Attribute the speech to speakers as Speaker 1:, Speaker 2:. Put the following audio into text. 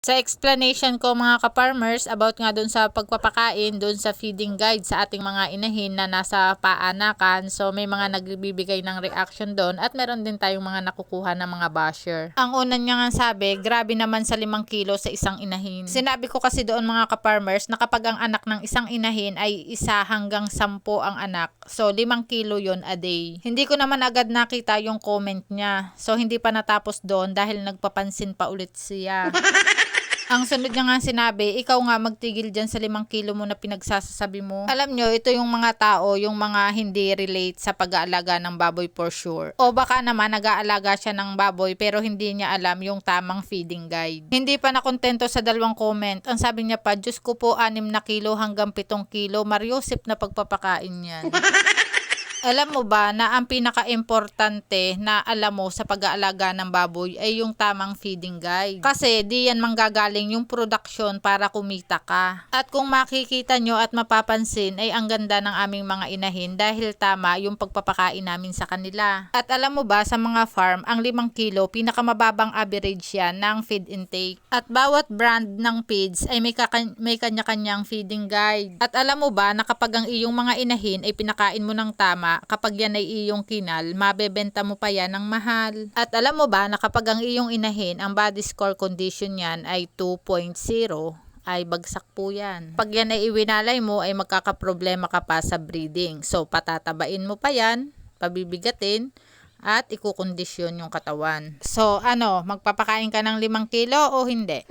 Speaker 1: Sa explanation ko mga ka-farmers about nga dun sa pagpapakain, dun sa feeding guide sa ating mga inahin na nasa paanakan. So may mga nagbibigay ng reaction doon at meron din tayong mga nakukuha ng mga basher. Ang una niya nga sabi, grabe naman sa 5 kilo sa isang inahin. Sinabi ko kasi doon mga ka-farmers na kapag ang anak ng isang inahin ay 1 hanggang 10 ang anak, so 5 kilo yon a day. Hindi ko naman agad nakita yung comment niya. So hindi pa natapos doon dahil nagpapansin pa ulit siya. Ang sunod niya nga sinabi, ikaw nga magtigil dyan sa 5 kilo mo na pinagsasabi mo. Alam nyo, ito yung mga tao, yung mga hindi relate sa pag-aalaga ng baboy for sure. O baka naman nag-aalaga siya ng baboy pero hindi niya alam yung tamang feeding guide. Hindi pa nakontento sa 2 comment. Ang sabi niya pa, Diyos ko po 6 na kilo hanggang 7 kilo. Mariosip na pagpapakain yan. Alam mo ba na ang pinaka-importante na alam mo sa pag-aalaga ng baboy ay yung tamang feeding guide. Kasi di yan manggagaling yung production para kumita ka. At kung makikita nyo at mapapansin ay ang ganda ng aming mga inahin dahil tama yung pagpapakain namin sa kanila. At alam mo ba sa mga farm, ang 5 kilo pinakamababang average yan ng feed intake. At bawat brand ng feeds ay may kanya-kanyang feeding guide. At alam mo ba na kapag ang iyong mga inahin ay pinakain mo ng tama, kapag yan ay iyong kinal, mabebenta mo pa yan ng mahal. At alam mo ba na kapag ang iyong inahin, ang body score condition yan ay 2.0, ay bagsak po yan. Pag yan ay iwinalay mo, ay magkakaproblema ka pa sa breeding. So, patatabain mo pa yan, pabibigatin, at ikukondisyon yung katawan. So, magpapakain ka ng 5 kilo o hindi?